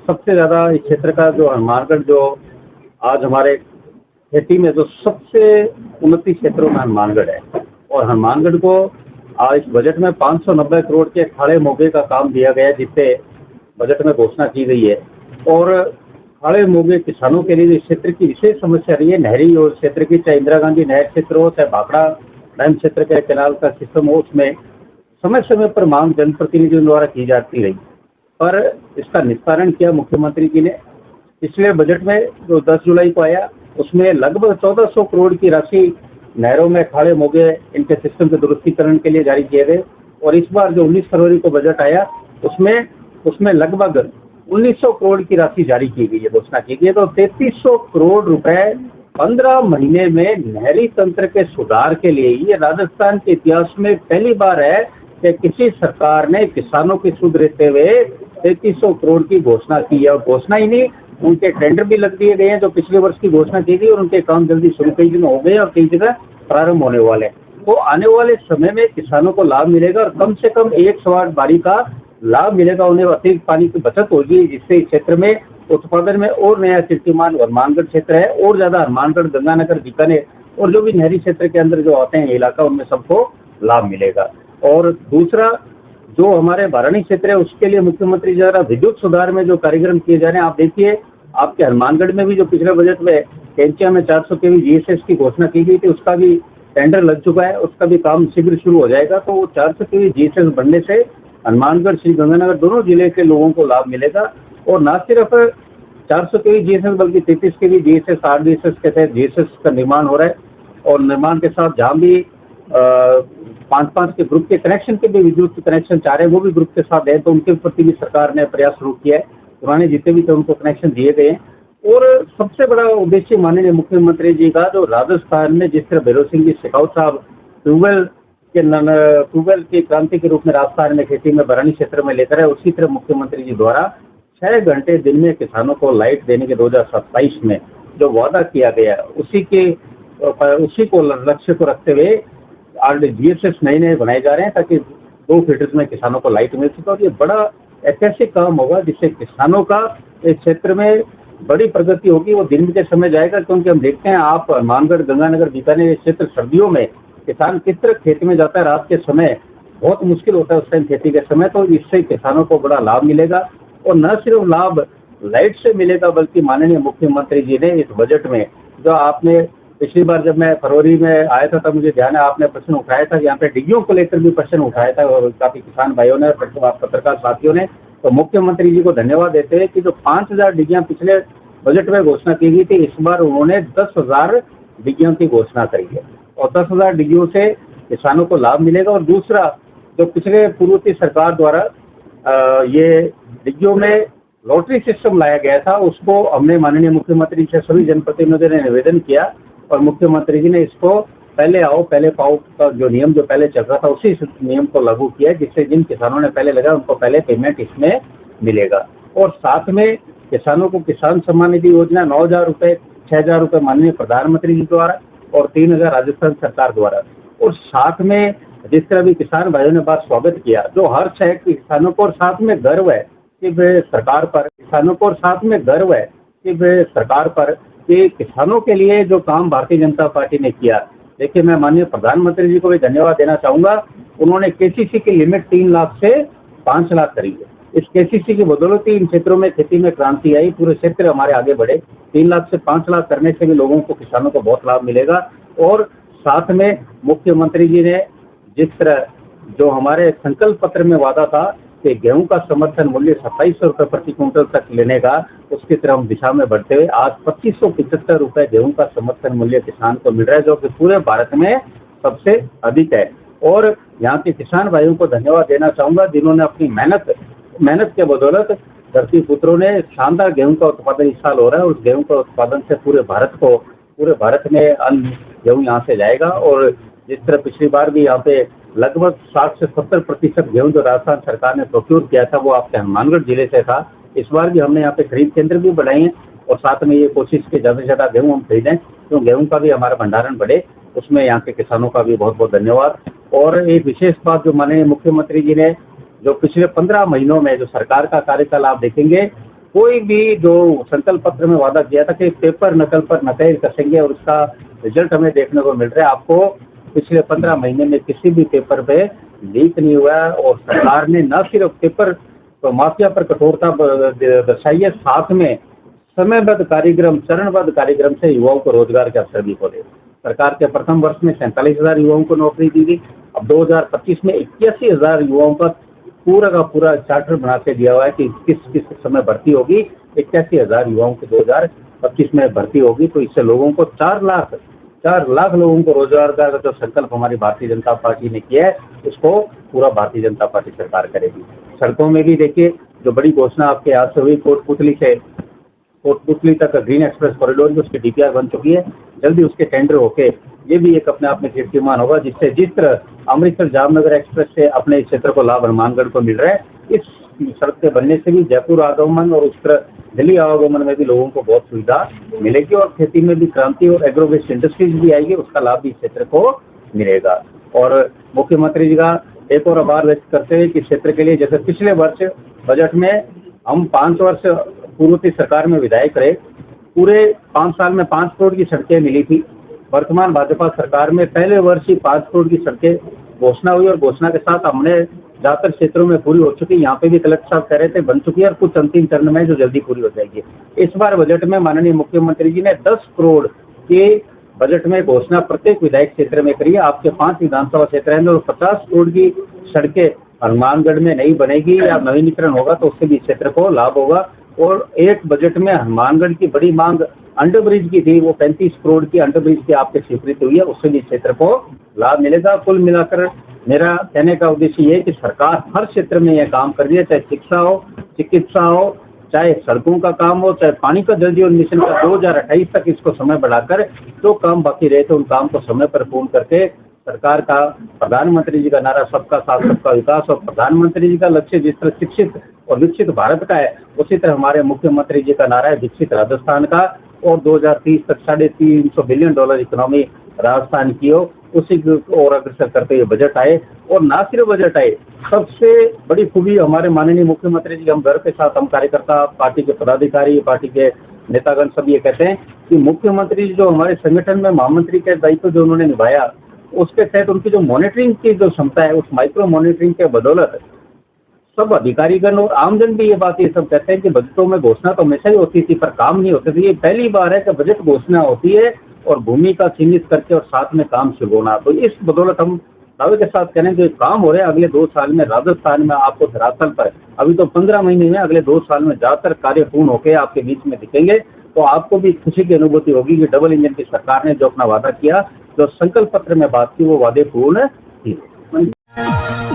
सबसे ज्यादा इस क्षेत्र का जो हनुमानगढ़, जो आज हमारे खेती में जो सबसे उन्नति क्षेत्रों में हनुमानगढ़ है, और हनुमानगढ़ को आज इस बजट में 590 करोड़ के खाड़े मोगे का काम दिया गया है, जिससे बजट में घोषणा की गई है। और खाड़े मोगे किसानों के लिए इस क्षेत्र की विशेष समस्या रही है। नहरी और क्षेत्र की, चाहे इंदिरा गांधी नहर क्षेत्र हो, चाहे भाखड़ा डैम क्षेत्र के कैनाल का सिस्टम हो, उसमें समय समय पर मांग जनप्रतिनिधियों द्वारा की जाती रही, पर इसका निस्तारण किया मुख्यमंत्री जी ने। पिछले बजट में जो 10 जुलाई को आया, उसमें लगभग 1400 करोड़ की राशि नहरों में खाड़े मोगे इनके सिस्टम के दुरुस्तीकरण के लिए जारी किए गए। और इस बार जो 19 फरवरी को बजट आया, उसमें लगभग 1900 करोड़ की राशि जारी की गई है, घोषणा की गई है। तो 3300 करोड़ रुपए 15 महीने में नहरी तंत्र के सुधार के लिए, ये राजस्थान के इतिहास में पहली बार है कि किसी सरकार ने किसानों की सुध रहते हुए 3300 करोड़ की घोषणा की है। और घोषणा ही नहीं, उनके टेंडर भी लग दिए गए हैं जो पिछले वर्ष की घोषणा की गई, और उनके काम जल्दी शुरू कई दिन हो गए और कई जगह प्रारंभ होने वाले। तो आने वाले समय में किसानों को लाभ मिलेगा, और कम से कम 108 बारी का लाभ मिलेगा, उन्हें अतिरिक्त पानी की बचत होगी, जिससे इस क्षेत्र में उत्पादन में और नया कीर्तिमान हनुमानगढ़ क्षेत्र है, और ज्यादा हनुमानगढ़, गंगानगर, बीकानेर और जो भी नहरी क्षेत्र के अंदर जो आते हैं इलाका, उनमें सबको लाभ मिलेगा। और दूसरा, जो हमारे वाराणसी क्षेत्र है, उसके लिए मुख्यमंत्री द्वारा विद्युत सुधार में जो कार्यक्रम किए जा रहे हैं, आप देखिए, आपके हनुमानगढ़ में भी जो पिछले बजट में कैंचिया में 400 केवी जीएसएस की घोषणा की गई थी, उसका भी टेंडर लग चुका है, उसका भी काम शीघ्र शुरू हो जाएगा। तो 400 केवी जीएसएस बनने से हनुमानगढ़, श्री गंगानगर दोनों जिले के लोगों को लाभ मिलेगा। और न सिर्फ 400 केवी जीएसएस बल्कि 33 केवी जीएसएस, आरडीएसएस के तहत जीएसएस का निर्माण हो रहा है। और निर्माण के साथ जहां भी 5-5 के ग्रुप के कनेक्शन के भी विद्युत कनेक्शन चाह रहे हैं, वो भी ग्रुप के साथ है, तो उनके प्रति भी सरकार ने प्रयास शुरू किया है। पुराने जितने भी थे उनको कनेक्शन दिए गए हैं। और सबसे बड़ा उद्देश्य माननीय मुख्यमंत्री जी का, जो राजस्थान में जिस तरह भैरव सिंह जी शेखावत साहब ट्यूबवेल की क्रांति के रूप में राजस्थान में खेती में वाराणसी क्षेत्र में लेकर है, उसी तरह मुख्यमंत्री जी द्वारा 6 घंटे दिन में किसानों को लाइट देने के 2027 में जो वादा किया गया, उसी को लक्ष्य को रखते हुए जीएसएस नए बनाए जा रहे हैं, ताकि 2 फीडर्स में किसानों को लाइट मिल सके। और ये बड़ा ऐतिहासिक काम होगा, जिससे किसानों का इस क्षेत्र में बड़ी प्रगति होगी। वो दिन के समय जाएगा, क्योंकि हम देखते हैं, आप हनुमानगढ़, गंगानगर, बीकानेर क्षेत्र सर्दियों में किसान किस तरह खेत में जाता है, रात के समय बहुत मुश्किल होता है उस टाइम खेती के समय। तो इससे किसानों को बड़ा लाभ मिलेगा, और न सिर्फ लाभ लाइट से मिलेगा, बल्कि माननीय मुख्यमंत्री जी ने इस बजट में, जो आपने पिछली बार जब मैं फरवरी में आया था, तब मुझे ध्यान है आपने प्रश्न उठाया था, यहाँ पे डिग्गियों को लेकर भी प्रश्न उठाया था, और काफी किसान भाइयों ने, पत्रकार साथियों ने। तो मुख्यमंत्री जी को धन्यवाद देते हैं कि जो 5000 डिग्गियां पिछले बजट में घोषणा की गई थी, इस बार उन्होंने 10,000 डिग्गियों की घोषणा करी है, और 10,000 डिग्गियों से किसानों को लाभ मिलेगा। और दूसरा, जो पिछले पूर्ववर्ती सरकार द्वारा ये डिग्गियों में लॉटरी सिस्टम लाया गया था, उसको हमने माननीय मुख्यमंत्री से सभी जनप्रतिनिधियों ने निवेदन किया, और मुख्यमंत्री जी ने इसको पहले आओ पहले पाओ का जो नियम जो पहले चल रहा था, उसी नियम को लागू किया, जिससे जिन किसानों ने पहले लगाया उनको पहले पेमेंट इसमें मिलेगा। और साथ में किसानों को किसान सम्मान निधि योजना 9,000 रुपए, 6,000 रुपए माननीय प्रधानमंत्री जी द्वारा, और 3,000 राजस्थान सरकार द्वारा। और साथ में जिस तरह भी किसान भाइयों ने बात स्वागत किया, जो हर 6 किसानों को, और साथ में गर्व है कि वे सरकार पर, किसानों को, और साथ में गर्व है कि वे सरकार पर, कि किसानों के लिए जो काम भारतीय जनता पार्टी ने किया। देखिए, मैं माननीय प्रधानमंत्री जी को भी धन्यवाद देना चाहूंगा। उन्होंने केसीसी की लिमिट 3 लाख से 5 लाख करी है। इस केसीसी की बदौलत ही इन क्षेत्रों में खेती में क्रांति आई, पूरे क्षेत्र हमारे आगे बढ़े। 3 लाख से 5 लाख करने से भी लोगों को, किसानों को बहुत लाभ मिलेगा। और साथ में मुख्यमंत्री जी ने जिस तरह जो हमारे संकल्प पत्र में वादा था कि गेहूं का समर्थन मूल्य 2700 रुपए प्रति क्विंटल तक लेने का, उसकी तरफ हम दिशा में बढ़ते हुए आज 2575 रुपए गेहूं का समर्थन मूल्य किसान को मिल रहा है, जो कि पूरे भारत में सबसे अधिक है। और यहाँ के किसान भाइयों को धन्यवाद देना चाहूंगा, जिन्होंने अपनी मेहनत के बदौलत धरती पुत्रों ने शानदार गेहूं का उत्पादन इस साल हो रहा है। उस गेहूं का उत्पादन से पूरे भारत में अन्न गेहूं यहाँ से जाएगा। और जिस तरह पिछली बार भी यहाँ पे लगभग 60 से 70% गेहूं जो राजस्थान सरकार ने प्रोक्योर किया था, वो आपके हनुमानगढ़ जिले से था। इस बार भी हमने यहाँ पे खरीद केंद्र भी बढ़ाए हैं, और साथ में ये कोशिश की ज्यादा से ज्यादा गेहूं हम खरीदें, तो गेहूं का भी हमारा भंडारण बढ़े। उसमें यहाँ के किसानों का भी बहुत बहुत धन्यवाद। और एक विशेष बात जो माननीय मुख्यमंत्री जी ने, जो पिछले 15 महीनों में जो सरकार का कार्यकाल आप देखेंगे, कोई भी जो संकल्प पत्र में वादा किया था कि पेपर नकल पर नकेल कसेंगे और उसका रिजल्ट हमें देखने को मिल रहा है। आपको पिछले 15 महीने में किसी भी पेपर पे लीक नहीं हुआ और सरकार ने न सिर्फ पेपर तो माफिया पर कठोरता दर्शाई है, साथ में समयबद्ध कार्यक्रम, चरणबद्ध कार्यक्रम से युवाओं को रोजगार के अवसर भी खोले। सरकार के प्रथम वर्ष में 47,000 युवाओं को नौकरी दी गई। अब 2025 में 81,000 युवाओं का पूरा चार्टर बना के दिया हुआ है कि किस समय भर्ती होगी। 81,000 युवाओं की 2025 में भर्ती होगी, तो इससे लोगों को 4 लाख लोगों को रोजगार का जो संकल्प हमारी भारतीय जनता पार्टी ने किया है, उसको पूरा भारतीय जनता पार्टी सरकार करेगी। सड़कों में भी देखिए जो बड़ी घोषणा आपके यहाँ से हुई, कोटपुतली तक ग्रीन एक्सप्रेस कॉरिडोर की उसकी डीपीआर बन चुकी है। जल्दी उसके टेंडर होके ये भी एक अपने आप में कीर्तिमान होगा, जिससे जिस तरह अमृतसर जामनगर एक्सप्रेस से अपने क्षेत्र को लाभ हनुमानगढ़ को मिल रहा है, इस सड़क के बनने से भी जयपुर आगमन और उस तरह दिल्ली आवागमन में भी लोगों को बहुत सुविधा मिलेगी और खेती में भी क्रांति और एग्रो बेस्ड इंडस्ट्रीज भी आएगी, उसका लाभ भी क्षेत्र को मिलेगा। और मुख्यमंत्री जी का एक और आभार व्यक्त करते हुए कि क्षेत्र के लिए जैसे पिछले वर्ष बजट में हम 5 वर्ष पूर्व की सरकार में विधायक रहे, पूरे 5 साल में 5 करोड़ की सड़कें मिली थी। वर्तमान भाजपा सरकार में पहले वर्ष ही 5 करोड़ की सड़कें घोषणा हुई और घोषणा के साथ हमने ज्यादातर क्षेत्रों में पूरी हो चुकी। यहाँ पे भी कलेक्टर साहब कह रहे थे बन चुकी है और कुछ अंतिम चरण में जो जल्दी पूरी हो जाएगी। इस बार बजट में माननीय मुख्यमंत्री जी ने 10 करोड़ के बजट में घोषणा प्रत्येक विधायक क्षेत्र में करी है। आपके 5 विधानसभा क्षेत्र हैं और 50 करोड़ की सड़कें हनुमानगढ़ में नहीं बनेगी या नवीनीकरण होगा तो उससे भी क्षेत्र को लाभ होगा। और एक बजट में हनुमानगढ़ की बड़ी मांग अंडर ब्रिज की थी, वो 35 करोड़ की अंडर ब्रिज की आपके स्वीकृति हुई है, उससे भी क्षेत्र को लाभ मिलेगा। कुल मिलाकर मेरा कहने का उद्देश्य ये है कि सरकार हर क्षेत्र में यह काम कर रही है, चाहे शिक्षा हो, चिकित्सा हो, चाहे सड़कों का काम हो, चाहे पानी का जल जीवन मिशन का 2028 तक इसको समय बढ़ाकर जो काम बाकी रहे थे उन काम को समय पर पूर्ण करके सरकार का, प्रधानमंत्री जी का नारा सबका साथ सबका विकास और प्रधानमंत्री जी का लक्ष्य जिस तरह शिक्षित और विकसित भारत का है, उसी तरह हमारे मुख्यमंत्री जी का नारा है विकसित राजस्थान का और 2030 तक $350 बिलियन इकोनॉमी राजस्थान की हो, उसी और अग्रसर करते हुए बजट आए। और ना सिर्फ बजट आए, सबसे बड़ी खूबी हमारे माननीय मुख्यमंत्री जी, हम घर के साथ हम कार्यकर्ता, पार्टी के पदाधिकारी, पार्टी के नेतागण सब ये कहते हैं कि मुख्यमंत्री जी जो हमारे संगठन में महामंत्री के दायित्व जो उन्होंने निभाया, उसके तहत उनकी जो मॉनिटरिंग की जो क्षमता है, उस माइक्रो मॉनिटरिंग के बदौलत सब अधिकारीगण और आमजन भी ये बात ये सब कहते हैं कि बजटों में घोषणा तो हमेशा ही होती थी पर काम नहीं होते थे। ये पहली बार है कि बजट घोषणा होती है और भूमि का चिन्हित करके और साथ में काम शुरू होना। तो इस बदौलत हम दावे के साथ कह रहे हैं जो काम हो रहे हैं अगले 2 साल में राजस्थान में आपको धरातल पर, अभी तो 15 महीने में, अगले 2 साल में ज्यादातर कार्य पूर्ण होकर आपके बीच में दिखेंगे, तो आपको भी खुशी की अनुभूति होगी कि डबल इंजन की सरकार ने जो अपना वादा किया, जो संकल्प पत्र में बात की, वो वादे पूर्ण किए।